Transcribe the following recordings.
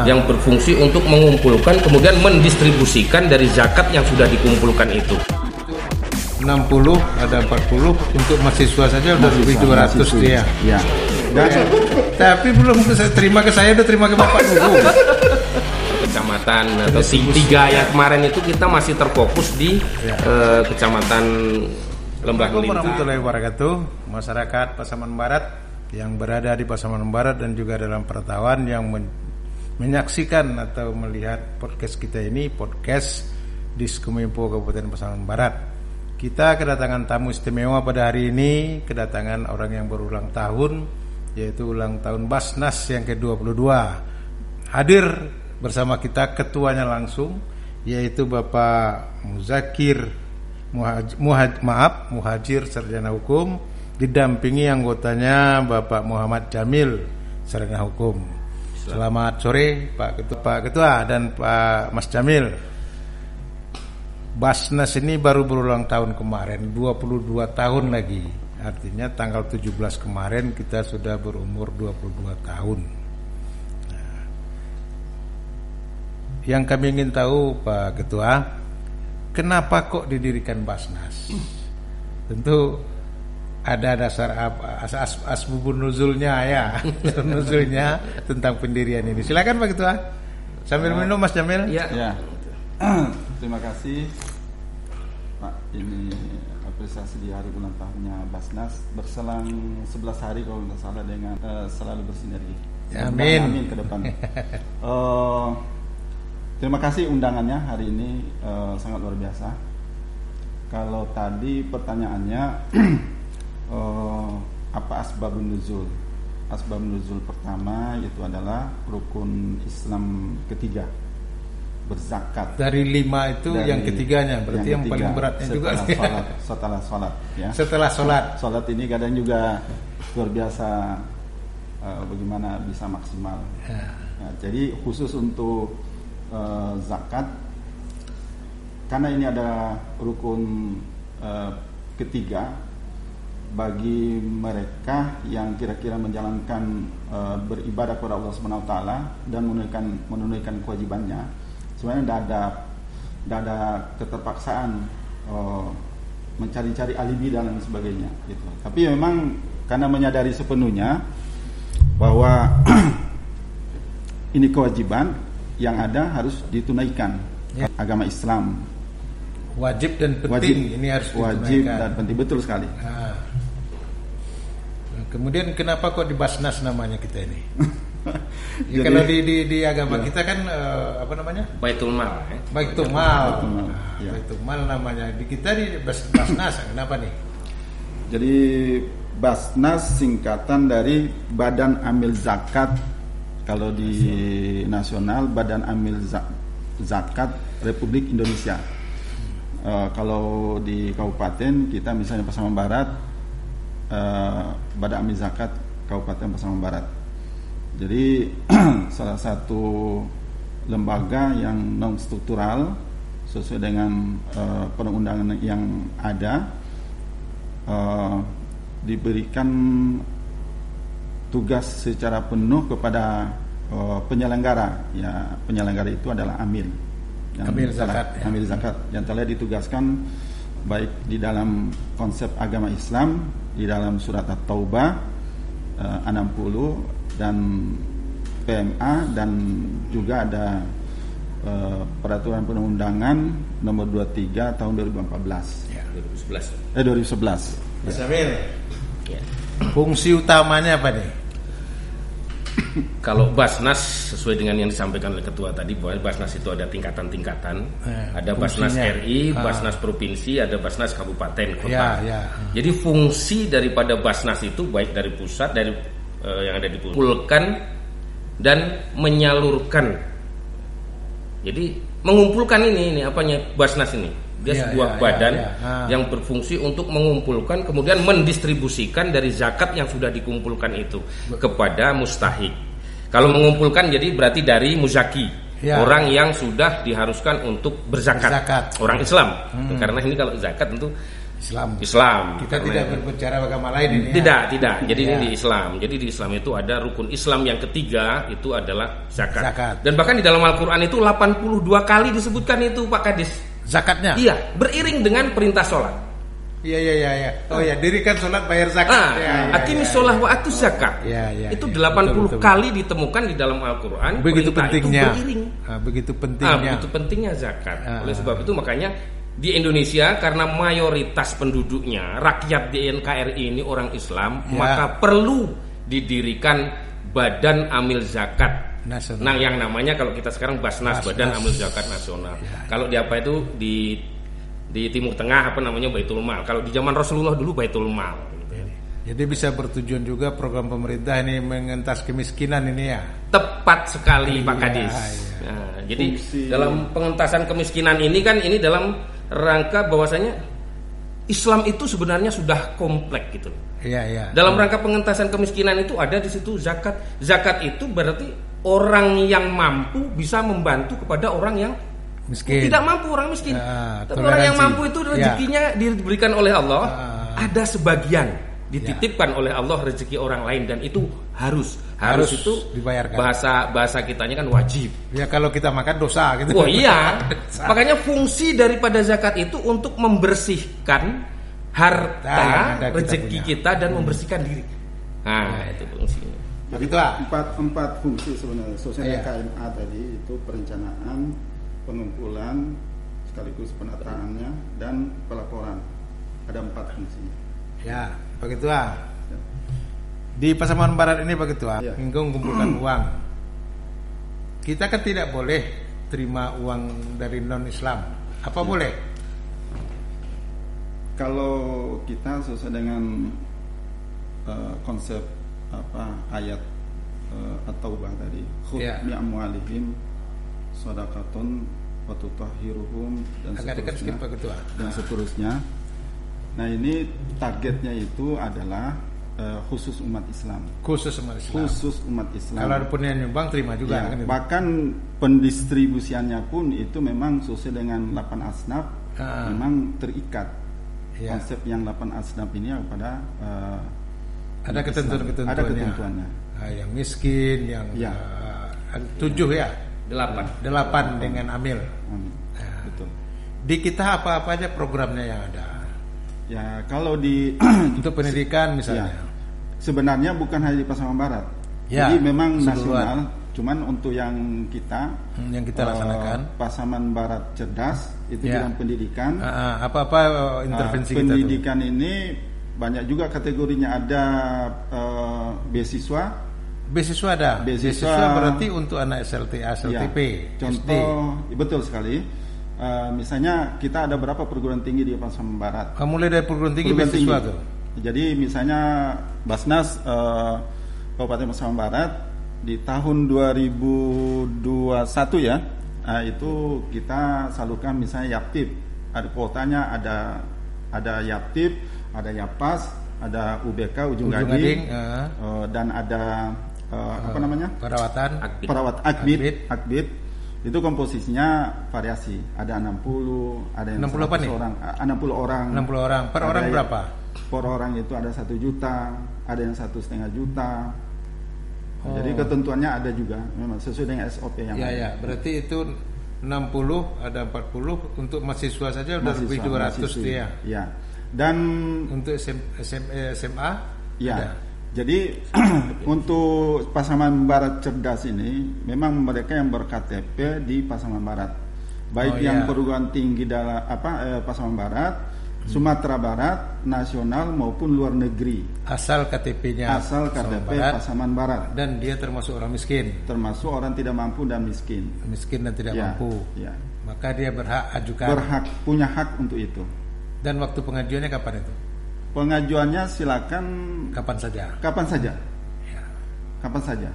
yang berfungsi untuk mengumpulkan kemudian mendistribusikan dari zakat yang sudah dikumpulkan itu. 60 ada 40 untuk mahasiswa saja udah lebih 200 dia. Ya. Dan Tapi belum saya terima ke saya, udah terima ke Bapak dulu. Kecamatan atau tiga yang kemarin itu kita masih terfokus di kecamatan Lembah Assalamualaikum Melintang. warahmatullahi wabarakatuh. Masyarakat Pasaman Barat yang berada di Pasaman Barat dan juga dalam perantauan yang menyaksikan atau melihat podcast kita ini, podcast Diskominfo Kabupaten Pasaman Barat. Kita kedatangan tamu istimewa pada hari ini, kedatangan orang yang berulang tahun, yaitu ulang tahun Basnas yang ke-22. Hadir bersama kita ketuanya langsung, yaitu Bapak Muzakir Muhajir Sarjana Hukum, didampingi anggotanya Bapak Muhammad Jamil Sarjana Hukum. Selamat sore Pak Ketua dan Pak Mas Jamil. Basnas ini baru berulang tahun kemarin, 22 tahun lagi. Artinya tanggal 17 kemarin kita sudah berumur 22 tahun. Nah, yang kami ingin tahu Pak Ketua, kenapa kok didirikan Basnas? Tentu ada dasar apa, asbabun nuzulnya ya, nuzulnya tentang pendirian ini. Silakan Pak Ketua. Sambil minum Mas Jamil. ya. Terima kasih Pak. Ini apresiasi di hari ulang tahunnya Basnas, berselang 11 hari kalau tidak salah, dengan selalu bersinergi. Amin. Amin ke depan. Terima kasih undangannya hari ini, sangat luar biasa. Kalau tadi pertanyaannya apa asbabun nuzul? Asbabun nuzul pertama itu adalah rukun Islam ketiga, berzakat. Dari 5 itu yang ketiganya, berarti yang paling beratnya juga setelah sholat ya. Setelah sholat. Sholat ini kadang juga luar biasa, bagaimana bisa maksimal. Nah, jadi khusus untuk zakat, karena ini ada rukun ketiga bagi mereka yang kira-kira menjalankan beribadah kepada Allah Subhanahu wa taala dan menunaikan kewajibannya. Sebenarnya tidak ada keterpaksaan mencari-cari alibi dan lain sebagainya gitu. Tapi memang karena menyadari sepenuhnya bahwa ini kewajiban yang ada harus ditunaikan. Ya. Agama Islam wajib dan penting, ini harus ditunaikan. Wajib dan penting, betul sekali. Nah, kemudian kenapa kok di Basnas namanya kita ini? Ya, jadi, kalau di agama kita kan apa namanya? Baitul Mal. Baitul Mal. Ya. Baitul Mal namanya. Di kita di Basnas kenapa nih? Jadi Basnas singkatan dari Badan Amil Zakat. Kalau di nasional Badan Amil Zakat Republik Indonesia. Kalau di kabupaten kita misalnya Pasaman Barat, Badan Amil Zakat Kabupaten Pasaman Barat. Jadi salah satu lembaga yang non struktural sesuai dengan perundangan yang ada, diberikan tugas secara penuh kepada penyelenggara. Ya, penyelenggara itu adalah amil. Amil zakat. Amil zakat yang telah ditugaskan baik di dalam konsep agama Islam, di dalam surat At-Taubah 60 dan PMA, dan juga ada peraturan perundangan nomor 23 tahun 2014. Ya, 2011. 2011. Mas Jamil. Ya. Fungsi utamanya apa nih? Kalau Basnas sesuai dengan yang disampaikan oleh Ketua tadi, bahwa Basnas itu ada tingkatan-tingkatan. Ada Basnas fungsinya. RI, Basnas Provinsi, ada Basnas Kabupaten Kota. Ya. Jadi fungsi daripada Basnas itu baik dari pusat, dari yang ada di pusat, mengumpulkan dan menyalurkan. Jadi mengumpulkan ini apanya Basnas ini? Dia sebuah badan yang berfungsi untuk mengumpulkan kemudian mendistribusikan dari zakat yang sudah dikumpulkan itu kepada mustahik. Kalau mengumpulkan jadi berarti dari muzaki, orang yang sudah diharuskan untuk berzakat. Orang Islam. Karena ini kalau zakat tentu Islam. Kita Karena tidak berbicara agama lain ini. Tidak. Jadi Ya. ini di Islam. Jadi di Islam itu ada rukun Islam yang ketiga itu adalah zakat. Zakat. Dan bahkan di dalam Al-Qur'an itu 82 kali disebutkan itu Pak Kadis. Zakatnya. Iya, beriring dengan perintah sholat. Iya. Oh ya, dirikan sholat bayar zakat. Aqimis sholah wa atuz zakat. Iya. Itu 80 kali ditemukan di dalam Al-Qur'an. Begitu perintah pentingnya. Itu beriring. Begitu pentingnya. Begitu pentingnya zakat. Oleh sebab itu makanya di Indonesia karena mayoritas penduduknya rakyat di NKRI ini orang Islam, maka perlu didirikan Badan Amil Zakat Nasional. Nah, yang namanya kalau kita sekarang Basnas, Badan Amil Zakat Nasional. Kalau di apa itu di Timur Tengah apa namanya Baitul Mal. Kalau di zaman Rasulullah dulu Baitul Mal. Jadi bisa bertujuan juga program pemerintah ini mengentas kemiskinan ini ya. Tepat sekali Pak Kadis. Nah, jadi dalam pengentasan kemiskinan ini kan ini dalam rangka bahwasanya Islam itu sebenarnya sudah kompleks gitu. Iya. Dalam rangka pengentasan kemiskinan itu ada di situ zakat. Zakat itu berarti orang yang mampu bisa membantu kepada orang yang miskin. Tidak mampu, orang miskin. Tapi orang yang mampu itu rezekinya diberikan oleh Allah. Ada sebagian dititipkan oleh Allah rezeki orang lain dan itu harus itu dibayarkan. Bahasa kitanya kan wajib. Ya kalau kita makan dosa gitu. Oh iya. Makanya fungsi daripada zakat itu untuk membersihkan harta rezeki kita dan membersihkan diri. Nah, itu fungsinya. Begitu empat fungsi sebenarnya. Sosial KMA tadi itu perencanaan, pengumpulan, sekaligus penataannya dan pelaporan. Ada 4 fungsi. Ya, Pak Ketua. Di Pasaman Barat ini Pak Ketua, engkau mengumpulkan uang. Kita kan tidak boleh terima uang dari non-Islam. Apa boleh? Kalau kita sesuai dengan konsep ayat At-Taubah tadi, khudh bi amwalihim shadaqatun wa tutahhiruhum dan seterusnya. Nah, ini targetnya itu adalah khusus umat Islam. Khusus umat Islam. Kalau ada pun yang nyumbang terima juga. Ya, bahkan pendistribusiannya pun itu memang sesuai dengan 8 asnaf, memang terikat. Konsep yang 8 asnaf ini kepada ada ketentuan-ketentuannya. Ada ketentuannya. Yang miskin, yang 7 ya. 8 dengan amil. Betul. Di kita apa-apa aja programnya yang ada. Ya, kalau di untuk pendidikan misalnya. Sebenarnya bukan hanya di Pasaman Barat. Jadi memang nasional, cuman untuk yang kita laksanakan Pasaman Barat Cerdas itu bidang pendidikan. Apa-apa intervensi pendidikan kita tuh. Ini banyak juga kategorinya, ada beasiswa ada. Beasiswa berarti untuk anak SLTA, SLTP, contoh SD. Betul sekali. Misalnya kita ada berapa perguruan tinggi di Pasaman Barat? Mulai dari perguruan tinggi beasiswa tuh. Jadi misalnya Basnas Kabupaten Pasaman Barat di tahun 2021 ya, itu kita salurkan misalnya Yaptip. Ada kuotanya, ada Yaptip, ada Yapas, ada UBK Ujung Gading, dan ada apa namanya? Perawat Akbit. Itu komposisinya variasi. Ada 60, ada yang 60 apa nih? 60 orang. 60 orang. Per orang berapa? Per orang itu ada 1 juta, ada yang 1,5 juta. Jadi ketentuannya ada juga, memang sesuai dengan SOP yang ada. Ya, berarti itu 60, ada 40 untuk mahasiswa saja udah lebih 200 dia. Ya. Dan untuk SMA? Ya. Ada. Jadi untuk Pasaman Barat Cerdas ini memang mereka yang ber-KTP di Pasaman Barat, baik yang perguruan tinggi dalam Pasaman Barat, Sumatera Barat, nasional maupun luar negeri. Asal KTP-nya Pasaman Barat. Dan dia termasuk orang miskin. Termasuk orang tidak mampu dan miskin. Miskin dan tidak mampu. Ya. Maka dia berhak ajukan. Punya hak untuk itu. Dan waktu pengajuannya kapan itu? Pengajuannya silakan kapan saja. Ya. Kapan saja.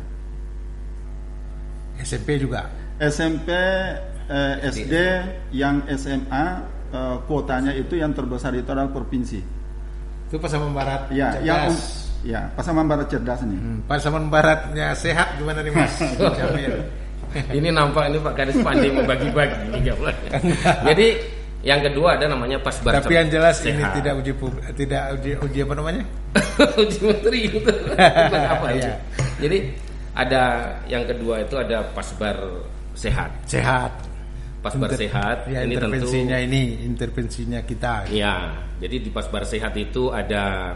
SMP juga. SMP, SD, yang SMA kuotanya itu yang terbesar itu adalah provinsi. Itu Pasaman Barat. Ya, cerdas. Pasaman Barat Cerdas ini. Pasaman Baratnya sehat gimana nih Mas? Ini nampak ini Pak Kadis pandai membagi-bagi ini. Jadi Yang kedua ada namanya pasbar. Tapi yang jelas ini sehat. tidak uji apa namanya? Uji materi itu. Apa itu? Iya. Jadi ada yang kedua itu ada pasbar sehat. Sehat. Pasbar sehat Ya, ini intervensinya kita. Ya, jadi di pasbar sehat itu ada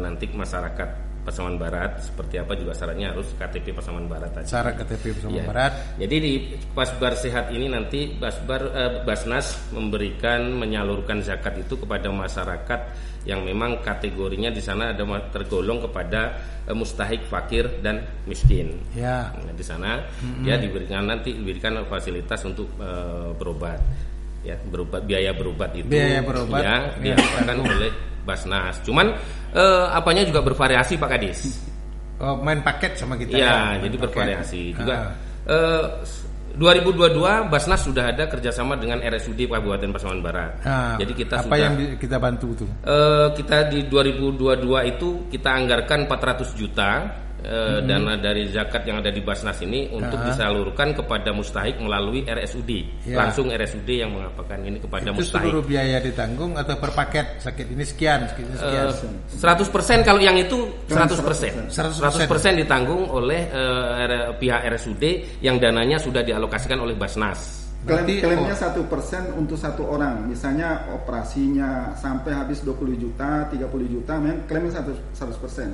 nanti masyarakat Pasaman Barat seperti apa juga syaratnya harus KTP Pasaman Barat tadi. Syarat KTP Pasaman Ya. Barat. Jadi di pasbar sehat ini nanti Basnas menyalurkan zakat itu kepada masyarakat yang memang kategorinya di sana ada tergolong kepada mustahik, fakir dan miskin. Ya. Nah, di sana dia diberikan fasilitas untuk berobat. Ya, biaya berobat itu Biaya berobat ya diapakan oleh Basnas. Cuman apanya juga bervariasi Pak Kadis. Oh, main paket sama kita. Ya, Main jadi paket. bervariasi juga. 2022 Basnas sudah ada kerjasama dengan RSUD Kabupaten Pasaman Barat. Jadi kita apa sudah yang kita bantu tuh? kita di 2022 itu kita anggarkan 400 juta dana dari zakat yang ada di Basnas ini untuk disalurkan kepada mustahik melalui RSUD. Ya. Langsung RSUD yang mengapakan ini kepada Itu mustahik. seluruh biaya ditanggung atau per paket? Sakit ini sekian, sakit ini sekian. 100% kalau yang itu 100%. 100% ditanggung oleh pihak RSUD yang dananya sudah dialokasikan oleh Basnas. Berarti, Klaimnya 1% untuk satu orang. Misalnya operasinya sampai habis 20 juta, 30 juta, klaimnya 100%.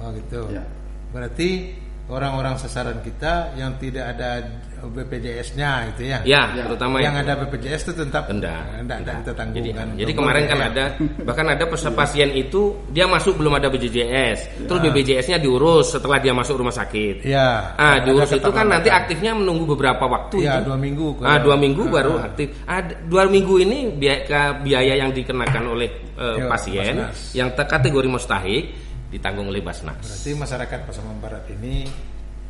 Oh gitu. Ya. Berarti orang-orang sasaran kita yang tidak ada BPJS-nya itu ya. Ya, Ya. terutama Yang itu. ada BPJS itu tetap Enggak kita tanggungan. Jadi kemarin kan ada bahkan ada pasien itu dia masuk belum ada BPJS, terus BPJS-nya diurus setelah dia masuk rumah sakit. Ya. Diurus ada itu kan nanti keterlambatan. aktifnya menunggu beberapa waktu Ya, itu. 2 minggu. 2 minggu baru aktif. 2 minggu ini biaya yang dikenakan oleh pasien Basnas. yang kategori mustahik ditanggung oleh Basnas. Berarti masyarakat Pasaman Barat ini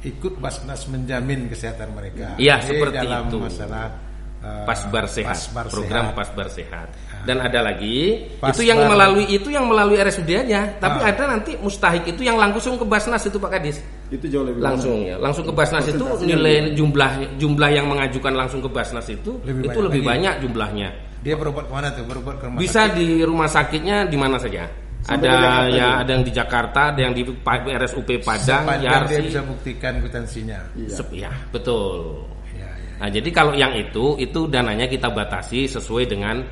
ikut Basnas menjamin kesehatan mereka. Iya, Jadi seperti dalam itu. masalah Pasbar Sehat, program Sehat. Pasbar Sehat. Dan ada lagi Pasbar. itu yang melalui RSUD aja, tapi ada nanti mustahik itu yang langsung ke Basnas itu Pak Kadis. Itu jauh lebih Langsung ke Basnas itu nilai jumlah yang mengajukan langsung ke Basnas itu lebih banyak jumlahnya. Dia berobat kemana tuh? Berobat ke rumah Bisa sakit? di rumah sakitnya di mana saja. Sampai di Jakarta Ada yang di Jakarta, ada yang di RSUP Padang, Sepanjang dia Yarsi. bisa buktikan kwitansinya. Ya, betul. Ya. Nah, jadi kalau yang itu dananya kita batasi sesuai dengan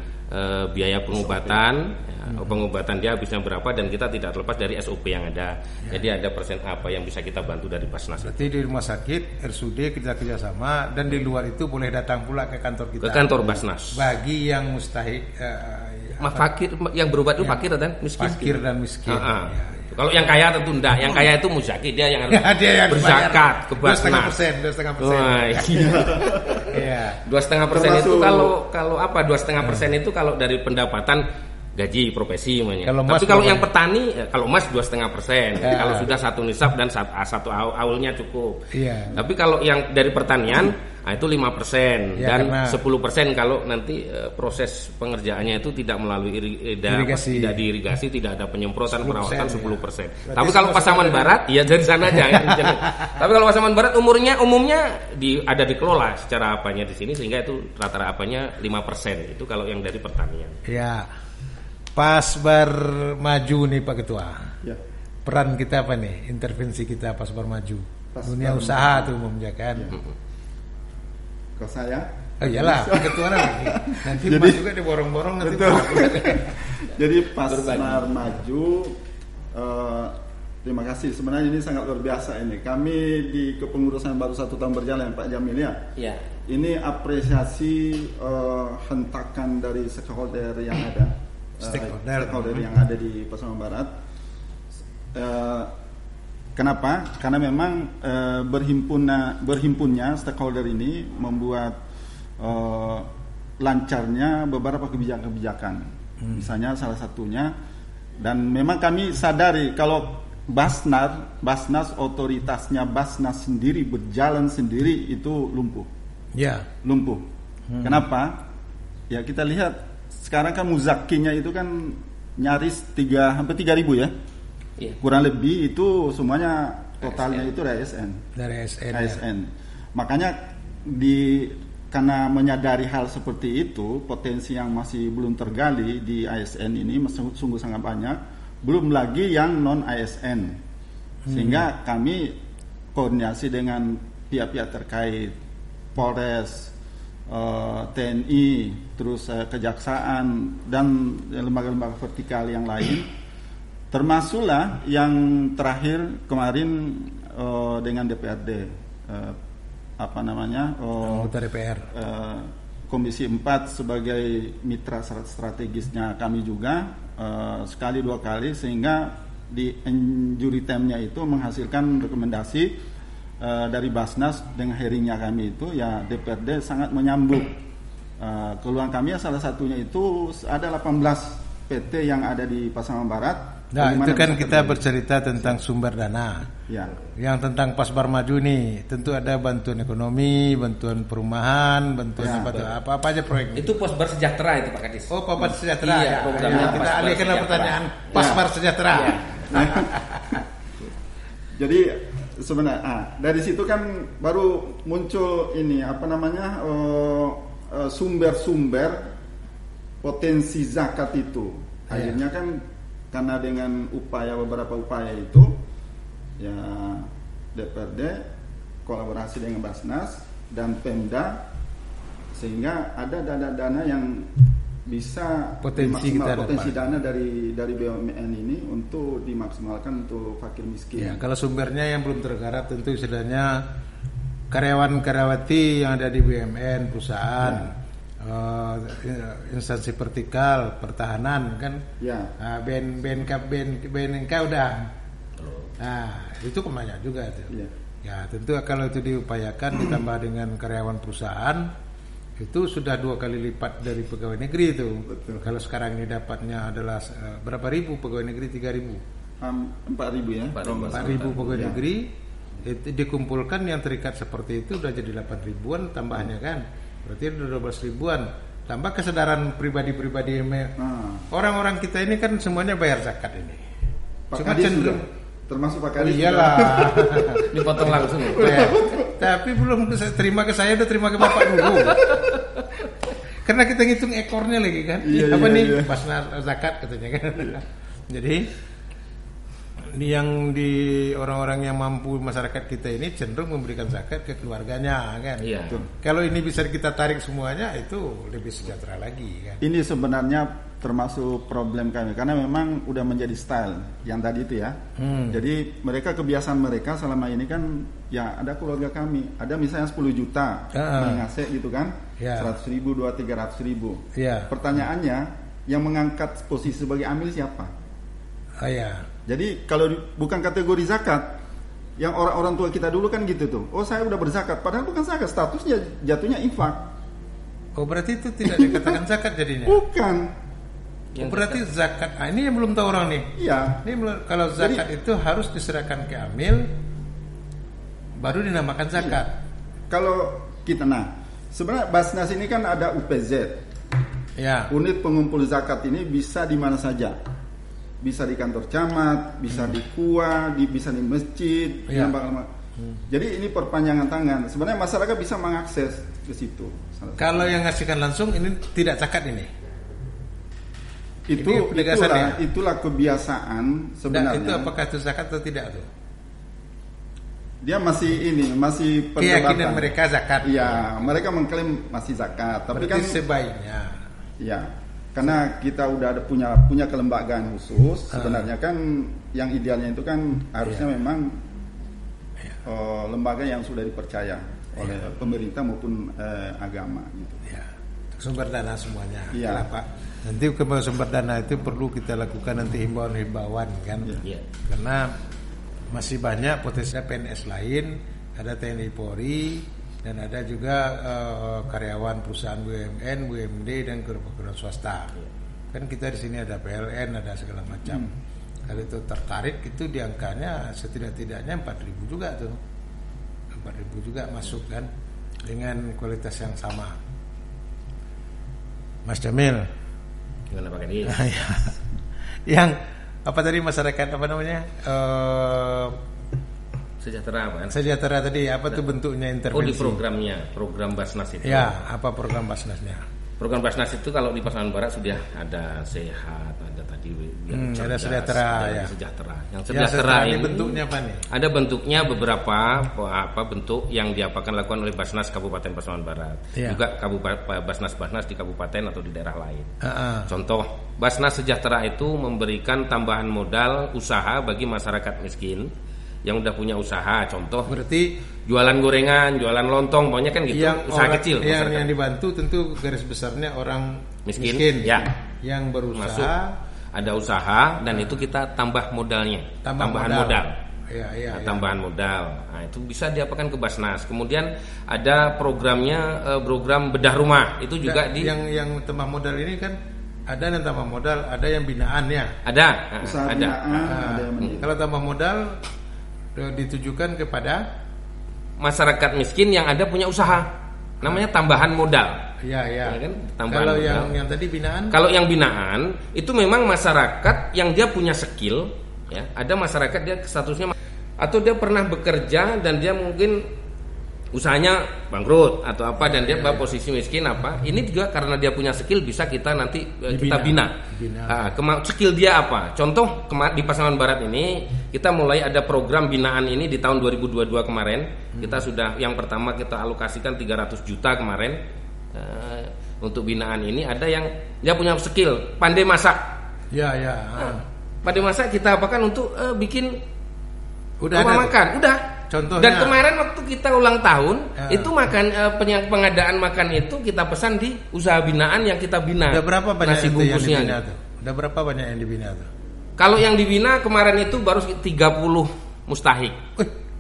biaya pengobatan. Pengobatan dia habisnya berapa dan kita tidak terlepas dari SOP yang ada. Jadi ada persen apa yang bisa kita bantu dari Basnas. Berarti di rumah sakit RSUD kita kerjasama dan di luar itu boleh datang pula ke kantor kita. Ke kantor Basnas. Bagi yang mustahik, Fakir yang berobat itu fakir dan miskin. fakir dan miskin. Ah. Ya. Kalau yang kaya tentu enggak. Yang kaya itu muzaki, dia yang harus Dia yang berzakat ke Basnas. 2,5%. Wah, iya. Iya. 2,5% itu Termasuk- kalau apa? 2,5% itu kalau dari pendapatan gaji profesi namanya. Kalau emas Tapi kalau berapa? yang petani, kalau emas 2,5%. Ya. Kalau sudah satu nisab dan satu aulnya cukup. Iya. Tapi kalau yang dari pertanian, itu 5% Ya, dan karena 10% kalau nanti proses pengerjaannya itu tidak melalui Irigasi. tidak diirigasi, tidak ada penyemprotan 10%, perawatan ya. 10%. Berarti Tapi kalau semua Pasaman sama Barat, ya dari sana aja. Tapi kalau Pasaman Barat umumnya ada dikelola secara apanya di sini sehingga itu rata-rata apanya 5%. Itu kalau yang dari pertanian. Ya. Pasbar maju nih Pak Ketua. Ya. Peran kita apa nih? Intervensi kita Pasbar maju. Pasbar Dunia maju. usaha tuh umumnya kan. Kalau saya Oh iyalah, Pak Ketua nanti Jadi- Mas juga diborong-borong nanti. Betul. Jadi Pasbar Maju, terima kasih. Sebenarnya ini sangat luar biasa ini. Kami di kepengurusan baru 1 tahun berjalan Pak Jamil ya. Iya. Ini apresiasi hentakan dari stakeholder yang ada. Stakeholder. Yang ada di Pasaman Barat. Kenapa? Karena memang berhimpunnya stakeholder ini membuat lancarnya beberapa kebijakan-kebijakan. Misalnya salah satunya, dan memang kami sadari kalau Basnas otoritasnya Basnas sendiri berjalan sendiri itu lumpuh. Kenapa? Ya kita lihat sekarang kan muzakinya itu kan nyaris hampir 3.000 ya. Iya. Kurang lebih itu semuanya totalnya itu dari ASN. Dari ASN. ASN. Makanya di karena menyadari hal seperti itu, potensi yang masih belum tergali di ASN ini sungguh sangat banyak, belum lagi yang non ASN. Sehingga kami koordinasi dengan pihak-pihak terkait, Polres, TNI, terus kejaksaan dan lembaga-lembaga vertikal yang lain, termasuklah yang terakhir kemarin dengan DPRD, anggota DPR, Komisi 4 sebagai mitra strategisnya kami juga, sekali dua kali, sehingga di injury time-nya itu menghasilkan rekomendasi dari Basnas dengan hearingnya kami itu, ya DPRD sangat menyambut keluhan kami. Salah satunya itu ada 18 PT yang ada di Pasaman Barat. Nah, itu kan kita bercerita tentang sumber dana. Ya. Yang tentang Pasbar Maju nih, tentu ada bantuan ekonomi, bantuan perumahan, bantuan apa aja proyeknya. Itu Pasbar Sejahtera itu Pak Kadis. Oh, Pasbar Sejahtera. Iya, programnya kita alihkan pertanyaan Pasbar Sejahtera. Iya. Jadi sebenarnya dari situ kan baru muncul ini sumber-sumber potensi zakat itu. Akhirnya kan karena dengan beberapa upaya itu, ya DPRD kolaborasi dengan Basnas dan Pemda, sehingga ada dana-dana yang bisa potensi dana dari BUMN ini untuk dimaksimalkan untuk fakir miskin. Ya, kalau sumbernya yang belum tergarap tentu istilahnya karyawan-karyawati yang ada di BUMN, perusahaan, instansi vertikal, pertahanan kan, BNK udah. Nah, itu kemana juga itu. Ya, tentu kalau itu diupayakan ditambah dengan karyawan perusahaan, itu sudah 2 kali lipat dari pegawai negeri itu. Betul. Kalau sekarang ini dapatnya adalah berapa ribu pegawai negeri? 3.000. 4.000 ya. 4.000 pegawai negeri itu dikumpulkan yang terikat seperti itu udah jadi 8.000-an tambahnya kan. Berarti udah 12 ribuan. Tambah kesadaran pribadi-pribadi orang-orang kita ini kan semuanya bayar zakat ini. Pak Cuma cenderung termasuk Pak Kadis. Iyalah. Dipotong langsung. Ya. Tapi belum terima ke saya, udah terima ke Bapak dulu. Karena kita ngitung ekornya lagi kan. Basnas zakat katanya kan. Jadi yang di orang-orang yang mampu masyarakat kita ini cenderung memberikan zakat ke keluarganya kan. Iya. Kalau ini bisa kita tarik semuanya, itu lebih sejahtera lagi kan. Ini sebenarnya termasuk problem kami karena memang udah menjadi style yang tadi itu ya. Jadi kebiasaan mereka selama ini kan, ya ada keluarga kami, ada misalnya 10 juta mengasih gitu kan, 100 ribu, 200-300 ribu. Pertanyaannya, yang mengangkat posisi sebagai amil siapa? Jadi kalau bukan kategori zakat, yang orang-orang tua kita dulu kan gitu tuh. Oh, saya udah berzakat, padahal bukan zakat, statusnya jatuhnya infak. Oh, berarti itu tidak dikatakan zakat jadinya? Bukan. Oh, berarti zakat. Ini yang belum tahu orang nih. Iya. Ini kalau zakat itu harus diserahkan ke amil, baru dinamakan zakat. Kalau kita, sebenarnya Basnas ini kan ada UPZ. Ya. Unit pengumpul zakat ini bisa di mana saja. Bisa di kantor camat, bisa di KUA, bisa di masjid, Jadi ini perpanjangan tangan. Sebenarnya masyarakat bisa mengakses ke situ. Kalau yang ngasihkan langsung ini tidak zakat ini. Itulah kebiasaan sebenarnya. Itu apakah itu zakat atau tidak tuh? Dia masih perdebatan. Keyakinan mereka zakat. Iya, mereka mengklaim masih zakat, tapi berarti kan sebaiknya. Iya. Karena kita udah ada punya kelembagaan khusus, sebenarnya kan yang idealnya itu kan harusnya memang lembaga yang sudah dipercaya oleh pemerintah maupun agama gitu. Ya. Sumber dana semuanya. Iya. Pak. Nanti ke sumber dana itu perlu kita lakukan nanti himbauan kan. Iya. Karena masih banyak potensi PNS lain, ada TNI Polri, dan ada juga karyawan perusahaan BUMN, BUMD dan kerukunan swasta. Kan kita di sini ada PLN, ada segala macam. Kalau itu tertarik, itu di angkanya setidak-tidaknya 4.000 juga tuh. 4.000 juga masuk kan dengan kualitas yang sama. Mas Jamil. Gimana Pak Kadis? Yang apa tadi masyarakat apa namanya? Sejahtera apa? Sejahtera tadi apa tuh bentuknya intervensi? Oh, di programnya, program Basnas itu. Ya, apa program Basnasnya? Program Basnas itu kalau di Pasaman Barat sudah ada sehat, ada tadi ada sejahtera, ya. Sejahtera. Yang sejahtera sejahtera ini bentuknya apa nih? Ada bentuknya beberapa bentuk yang diapakan lakukan oleh Basnas Kabupaten Pasaman Barat. Ya. Juga Basnas di kabupaten atau di daerah lain. Contoh, Basnas Sejahtera itu memberikan tambahan modal usaha bagi masyarakat miskin yang udah punya usaha. Contoh, berarti jualan gorengan, jualan lontong, pokoknya kan gitu, usaha kecil. Yang dibantu tentu garis besarnya orang miskin ya. Yang berusaha masuk, ada usaha dan itu kita tambah modalnya, tambahan modal. Tambahan modal. Nah, itu bisa diapakan ke Basnas. Kemudian ada programnya, program bedah rumah. Itu juga yang tambah modal ini kan ada yang tambah modal, ada yang binaannya. Ada. Kalau tambah modal ditujukan kepada masyarakat miskin yang ada punya usaha, namanya tambahan modal. Ya kan? Tambahan kalau modal. yang tadi binaan? Kalau yang binaan itu memang masyarakat yang dia punya skill, ya. Ada masyarakat dia statusnya atau dia pernah bekerja dan dia mungkin usahanya bangkrut atau apa dan dia posisi miskin apa. Ini juga karena dia punya skill bisa kita nanti kita bina. Skill dia apa? Contoh di Pasaman Barat ini kita mulai ada program binaan ini di tahun 2022 kemarin. Kita sudah yang pertama kita alokasikan 300 juta kemarin untuk binaan ini. Ada yang dia punya skill pandai masak. Pandai masak kita apakan untuk bikin rumah makan. Udah. Contohnya. Dan kemarin waktu kita ulang tahun itu pengadaan makan itu kita pesan di usaha binaan yang kita bina. Udah berapa banyak nasi bungkusnya? Yang dibina tuh? Udah berapa banyak yang dibina tuh? Kalau yang dibina kemarin itu baru 30 mustahik.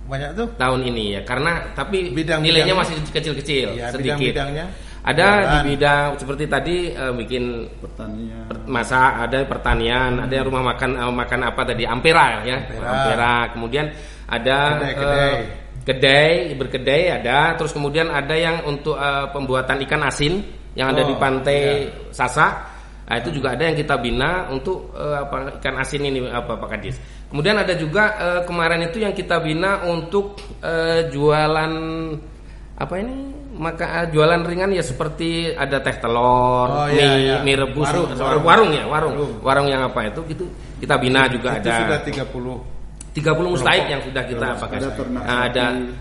Banyak tuh. Tahun ini ya, karena tapi nilainya masih kecil-kecil, sedikit. Bidang-bidangnya ada di bidang seperti tadi bikin pertanian, ada pertanian, ada rumah makan apa tadi Ampera ya, Ampera. Kemudian ada berkedai ada, terus kemudian ada yang untuk pembuatan ikan asin yang ada di pantai Sasa. Nah, itu juga ada yang kita bina untuk ikan asin ini Pak Kadis. Kemudian ada juga kemarin itu yang kita bina untuk jualan jualan ringan ya, seperti ada teh telur, mie rebus, warung yang apa itu gitu kita bina juga. Itu ada. Sudah 30 mustahik yang sudah kita pakai.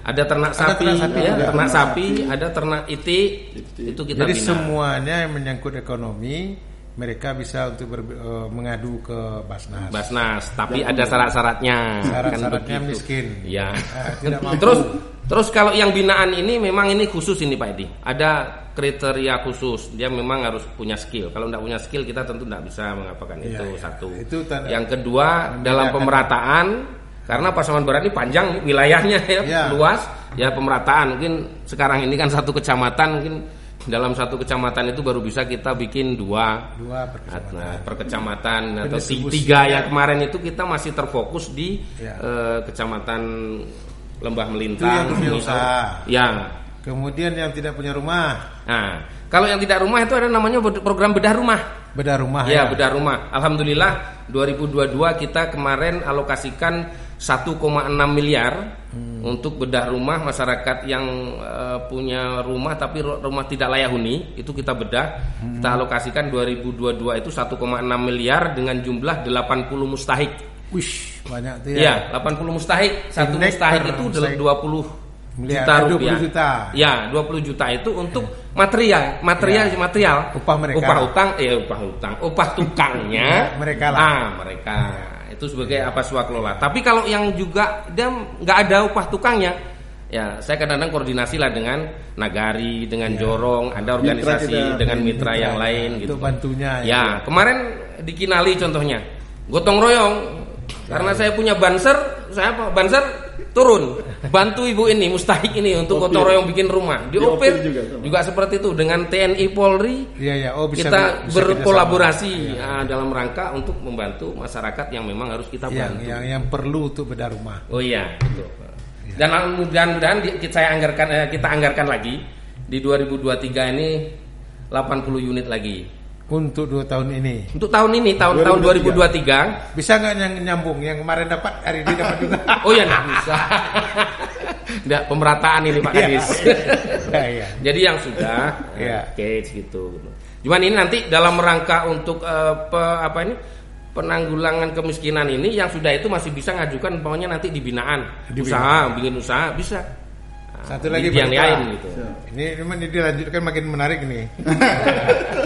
Ada ternak sapi, ada ternak itik. Itu kita jadi bina. Semuanya yang menyangkut ekonomi mereka bisa untuk mengadu ke Basnas. Tapi ada syarat-syaratnya. Syarat-syaratnya miskin. Ya. Tidak mampu. Terus kalau yang binaan ini memang ini khusus ini Pak Edi. Ada kriteria khusus. Dia memang harus punya skill. Kalau tidak punya skill kita tentu tidak bisa mengapakan itu. Satu. Yang kedua dalam pemerataan, karena Pasaman Barat ini panjang wilayahnya luas. Ya pemerataan mungkin sekarang ini kan satu kecamatan, mungkin dalam satu kecamatan itu baru bisa kita bikin dua per kecamatan atau 3 yang kemarin itu kita masih terfokus di kecamatan Lembah Melintang. Itu yang usaha. Ya. Kemudian yang tidak punya rumah. Nah, kalau yang tidak rumah itu ada namanya program bedah rumah. Bedah rumah ya. Bedah rumah. Alhamdulillah 2022 kita kemarin alokasikan 1,6 miliar untuk bedah rumah masyarakat yang punya rumah tapi rumah tidak layak huni. Itu kita bedah. Kita alokasikan 2022 itu 1,6 miliar dengan jumlah 80 mustahik. Wish, banyak tuh ya. 80 mustahik. Satu mustahik itu 20 juta rupiah. 20 juta. Ya, 20 juta itu untuk material. Upah tukangnya mereka lah. Mereka itu sebagai swaklola. Tapi kalau yang juga dia nggak ada upah tukangnya, ya saya kadang-kadang koordinasi lah dengan Nagari, dengan Jorong, ada organisasi dengan mitra yang lain gitu. Itu bantunya. Ya, kemarin di Kinali contohnya, gotong royong. Karena saya punya banser turun bantu ibu ini mustahik ini untuk gotong royong bikin rumah. Di Opir juga seperti itu dengan TNI Polri. Kita berkolaborasi dalam rangka untuk membantu masyarakat yang memang harus kita bantu. Yang perlu untuk bedah rumah. Oh iya, betul. Dan mudah-mudahan kita anggarkan lagi di 2023 ini 80 unit lagi. Untuk 2 tahun ini. Untuk tahun ini, tahun 2023. Bisa nggak nyambung? Yang kemarin dapat, hari ini dapat juga. Oh ya, nggak bisa. Nggak, pemerataan ini Pak Kadis. Iya. Jadi yang sudah, cage gitu. Cuman ini nanti dalam rangka untuk penanggulangan kemiskinan ini, yang sudah itu masih bisa ngajukan, pokoknya nanti di binaan, usaha, bikin usaha bisa. Satu lagi yang lain gitu. Ini dilanjutkan makin menarik nih.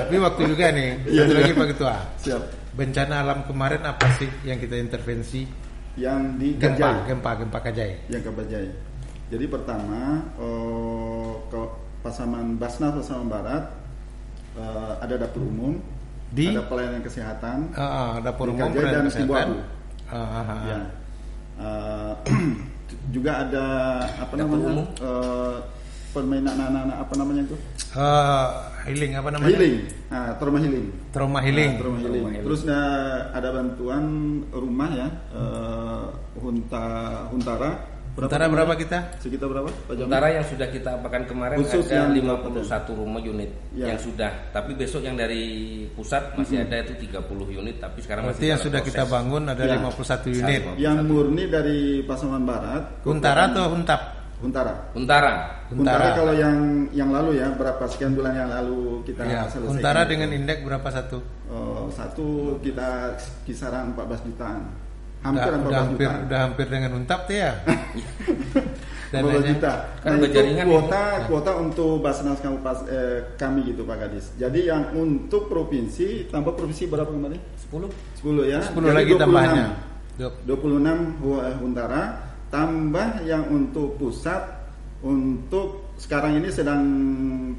Tapi waktu juga nih. Satu lagi Pak Ketua. Siap. Bencana alam kemarin apa sih yang kita intervensi? Yang di gempa Kajai. Yang ke Bajai. Jadi pertama ke Pasaman Basnas Pasaman Barat ada dapur umum, ada pelayanan kesehatan, dapur umum dan kesehatan. Ya. Juga ada namanya permainan anak-anak itu healing apa namanya? Trauma healing. Terus ada bantuan rumah ya, Huntara. Berapa kita? Sekitar berapa? Huntara yang sudah kita apakan kemarin khusus ada 51 rumah unit yang sudah. Tapi besok yang dari pusat masih ada itu 30 unit. Tapi sekarang masih yang sudah kita bangun ada 51 unit. Yang murni dari Pasaman Barat. Huntara atau Huntap? Huntara kalau yang lalu ya, berapa sekian bulan yang lalu kita selesai. Huntara dengan indeks berapa satu? Satu kita kisaran 14 jutaan. Udah hampir dengan Huntap tuh ya. Dan 14 juta. Kan kuota untuk Basnas kami gitu Pak Kadis. Jadi yang untuk provinsi, tambah provinsi berapa kemarin? 10 ya. 10 lagi tambahnya. 26 Huntara, tambah yang untuk pusat, untuk sekarang ini sedang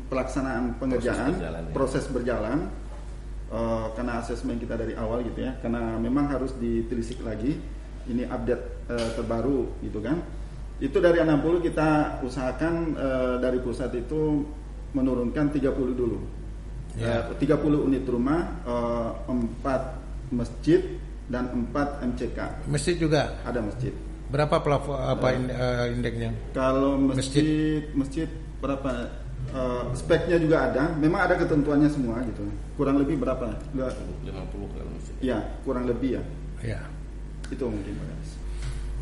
pelaksanaan pengerjaan, proses berjalan. Karena asesmen kita dari awal gitu ya, karena memang harus ditelisik lagi, ini update terbaru gitu kan. Itu dari 60 kita usahakan dari pusat itu menurunkan 30 dulu. 30 unit rumah, 4 masjid dan 4 MCK. Masjid juga? Ada masjid. Berapa indeksnya? Kalau masjid berapa? Speknya juga ada, memang ada ketentuannya semua gitu. Kurang lebih berapa? 50 kalau masjid. Ya, kurang lebih ya. Ya. Itu mungkin Pak.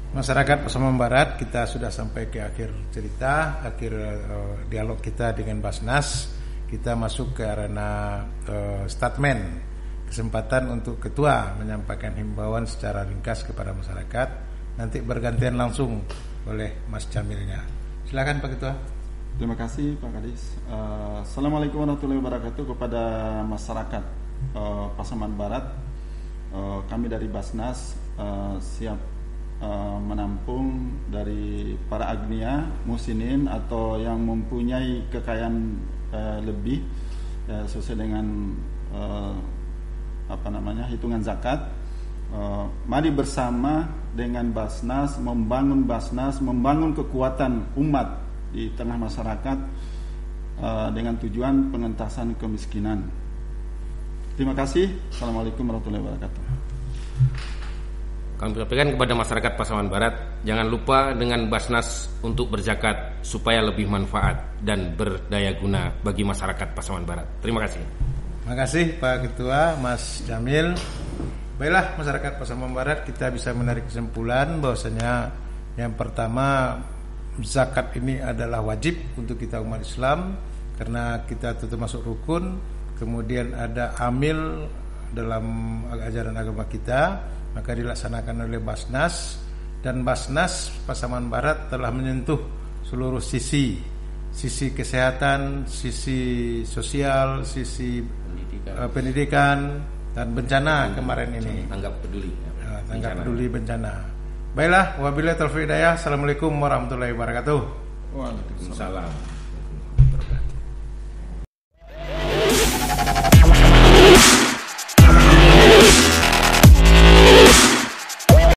Masyarakat Pasaman Barat, kita sudah sampai ke akhir cerita, akhir dialog kita dengan Basnas. Kita masuk ke arena statement, kesempatan untuk ketua menyampaikan himbauan secara ringkas kepada masyarakat. Nanti bergantian langsung oleh Mas Jamilnya. Silakan Pak Ketua. Terima kasih Pak Kadis. Assalamualaikum warahmatullahi wabarakatuh kepada masyarakat Pasaman Barat. Kami dari Basnas siap menampung dari para agnia, musinin atau yang mempunyai kekayaan lebih sesuai dengan hitungan zakat. Mari bersama dengan Basnas membangun kekuatan umat di tengah masyarakat dengan tujuan pengentasan kemiskinan. Terima kasih. Assalamualaikum warahmatullahi wabarakatuh. Kami sampaikan kepada masyarakat Pasaman Barat, jangan lupa dengan Basnas untuk berzakat supaya lebih manfaat dan berdaya guna bagi masyarakat Pasaman Barat. Terima kasih. Terima kasih Pak Ketua, Mas Jamil. Baiklah masyarakat Pasaman Barat, kita bisa menarik kesimpulan bahwasanya yang pertama, zakat ini adalah wajib untuk kita umat Islam karena kita tentu masuk rukun. Kemudian ada amil dalam ajaran agama kita, maka dilaksanakan oleh Basnas, dan Basnas Pasaman Barat telah menyentuh seluruh sisi kesehatan, sisi sosial, sisi pendidikan dan bencana kemarin ini. Tanggap peduli bencana. Baiklah, wabillahi taufiq hidayah. Assalamualaikum warahmatullahi wabarakatuh. Waalaikumsalam.